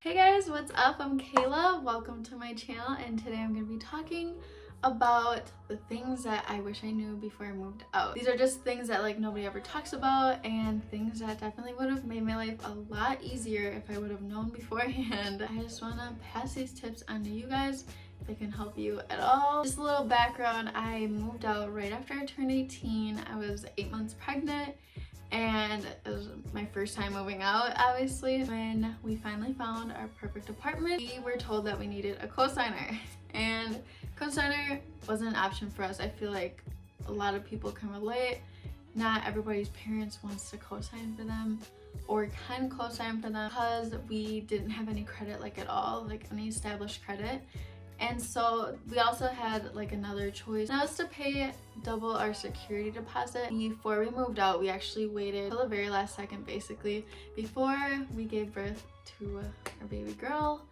Hey guys, what's up? I'm Kayla. Welcome to my channel, and today I'm going to be talking about the things that I wish I knew before I moved out. These are just things that nobody ever talks about, and things that definitely would have made my life a lot easier if I would have known beforehand. I just want to pass these tips on to you guys if they can help you at all. Just a little background, I moved out right after I turned 18. I was 8 months pregnant. And it was my first time moving out, obviously. When we finally found our perfect apartment, we were told that we needed a cosigner. And cosigner wasn't an option for us. I feel like a lot of people can relate. Not everybody's parents wants to cosign for them or can cosign for them because we didn't have any credit at all, any established credit. And so we also had another choice. That was to pay double our security deposit. Before we moved out, we actually waited till the very last second, basically. Before we gave birth to our baby girl,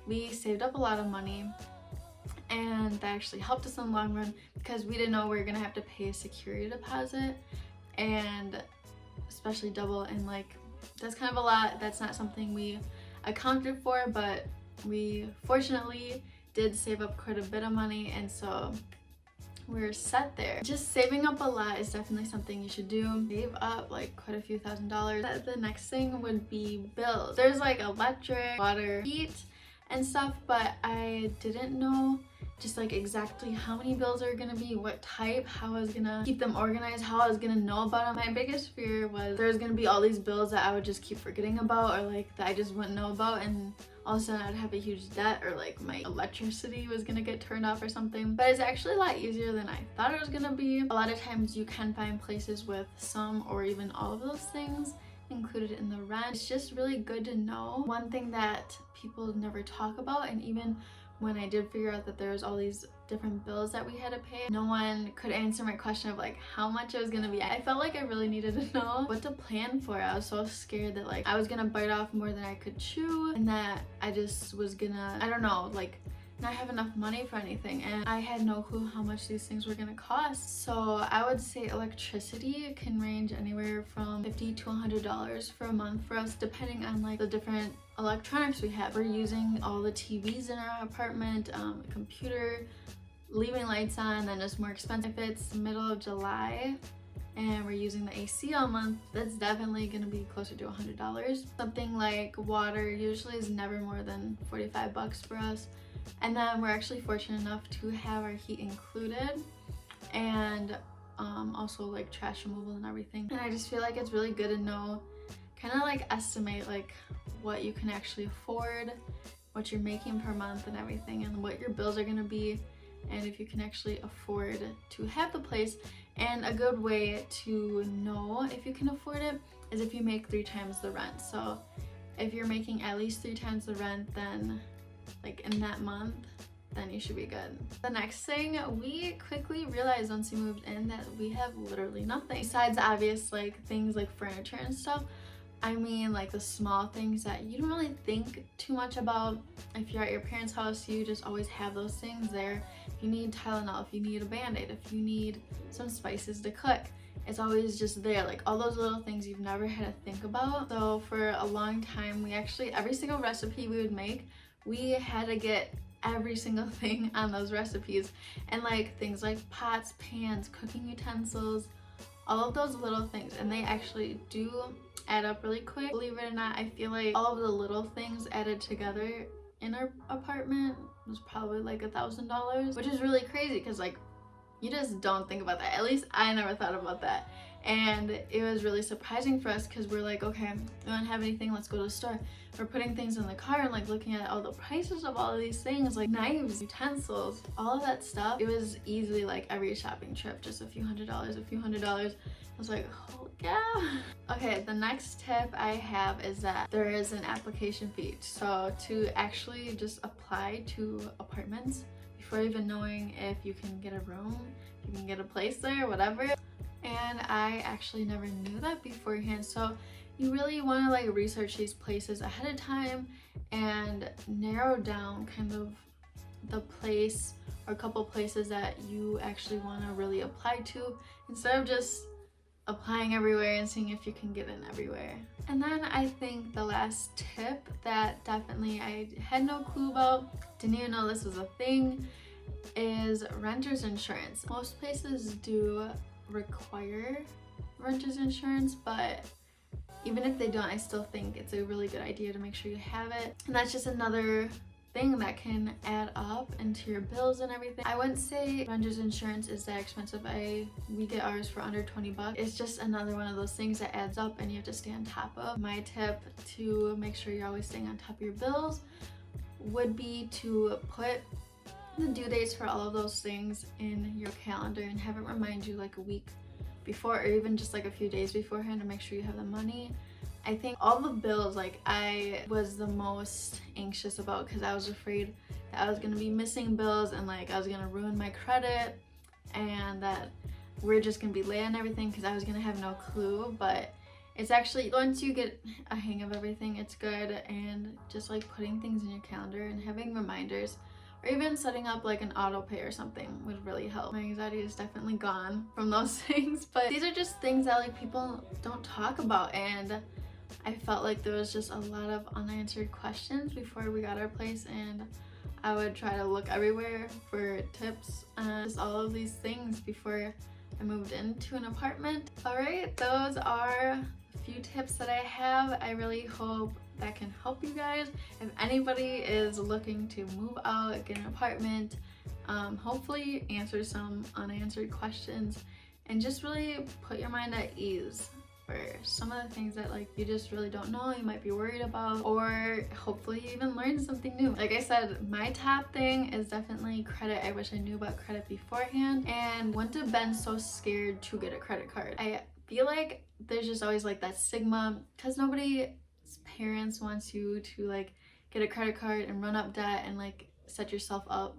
we saved up a lot of money, and that actually helped us in the long run because we didn't know we were gonna have to pay a security deposit, and especially double, and that's kind of a lot. That's not something we accounted for, but we fortunately did save up quite a bit of money, and so we're set there. Just saving up a lot is definitely something you should do. Save up quite a few $1,000s. The next thing would be bills. There's electric, water, heat, and stuff, but I didn't know just exactly how many bills are gonna be, what type, how I was gonna keep them organized, how I was gonna know about them. My biggest fear was there was gonna be all these bills that I would just keep forgetting about, or that I just wouldn't know about, and all of a sudden I'd have a huge debt, or my electricity was gonna get turned off or something. But it's actually a lot easier than I thought it was gonna be. A lot of times you can find places with some or even all of those things included in the rent. It's just really good to know. One thing that people never talk about, and even when I did figure out that there was all these different bills that we had to pay, no one could answer my question of how much it was gonna be. I felt like I really needed to know what to plan for. I was so scared that I was gonna bite off more than I could chew, and that I just was gonna, I don't know, not have enough money for anything, and I had no clue how much these things were gonna cost. So I would say electricity can range anywhere from $50 to $100 for a month for us, depending on the different electronics we have. We're using all the TVs in our apartment, computer, leaving lights on, then just more expensive. If it's middle of July and we're using the AC all month, that's definitely gonna be closer to $100. Something like water usually is never more than 45 bucks for us. And then we're actually fortunate enough to have our heat included, and also trash removal and everything. And I just feel like it's really good to know, kind of estimate what you can actually afford, what you're making per month and everything, and what your bills are gonna be, and if you can actually afford to have the place. And a good way to know if you can afford it is if you make 3 times the rent. So if you're making at least 3 times the rent, then in that month, then you should be good. The next thing, we quickly realized once we moved in that we have literally nothing besides obvious things like furniture and stuff. I mean the small things that you don't really think too much about. If you're at your parents' house, you just always have those things there. If you need Tylenol, if you need a Band-Aid, if you need some spices to cook, it's always just there. All those little things you've never had to think about. So for a long time, we actually, every single recipe we would make, we had to get every single thing on those recipes. And things like pots, pans, cooking utensils, all of those little things, and they actually do add up really quick. Believe it or not, I feel like all of the little things added together in our apartment was probably $1,000, which is really crazy because you just don't think about that. At least I never thought about that. And it was really surprising for us because we're okay, we don't have anything, let's go to the store. We're putting things in the car and looking at all the prices of all of these things, knives, utensils, all of that stuff. It was easily every shopping trip, just a few $100s, a few $100s. I was holy cow. Okay, the next tip I have is that there is an application fee. So to actually just apply to apartments, before even knowing if you can get a room, you can get a place there, whatever. And I actually never knew that beforehand. So you really want to research these places ahead of time and narrow down kind of the place or a couple places that you actually want to really apply to, instead of just applying everywhere and seeing if you can get in everywhere. And then I think the last tip that definitely I had no clue about, didn't even know this was a thing, is renter's insurance. Most places do require renter's insurance, but even if they don't, I still think it's a really good idea to make sure you have it. And that's just another thing that can add up into your bills and everything. I wouldn't say renter's insurance is that expensive. We get ours for under 20 bucks. It's just another one of those things that adds up and you have to stay on top of. My tip to make sure you're always staying on top of your bills would be to put the due dates for all of those things in your calendar and have it remind you like a week before, or even just like a few days beforehand, to make sure you have the money. I think all the bills, like, I was the most anxious about because I was afraid that I was gonna be missing bills and like I was gonna ruin my credit and that we're just gonna be late on everything because I was gonna have no clue. But it's actually, once you get a hang of everything, it's good. And just like putting things in your calendar and having reminders, or even setting up like an auto pay or something, would really help. My anxiety is definitely gone from those things, but these are just things that like people don't talk about, and I felt like there was just a lot of unanswered questions before we got our place, and I would try to look everywhere for tips on just all of these things before I moved into an apartment. Alright, those are a few tips that I have. I really hope that can help you guys. If anybody is looking to move out, get an apartment, hopefully answer some unanswered questions and just really put your mind at ease for some of the things that like you just really don't know, you might be worried about, or hopefully you even learn something new. Like I said, my top thing is definitely credit. I wish I knew about credit beforehand and wouldn't have been so scared to get a credit card. I feel like there's just always like that stigma because nobody's parents wants you to like get a credit card and run up debt and like set yourself up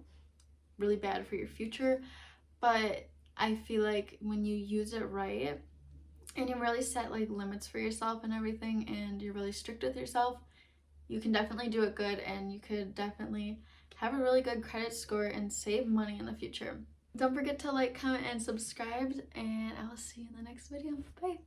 really bad for your future. But I feel like when you use it right and you really set like limits for yourself and everything, and you're really strict with yourself, you can definitely do it good, and you could definitely have a really good credit score and save money in the future. Don't forget to like, comment, and subscribe, and I will see you in the next video. Bye.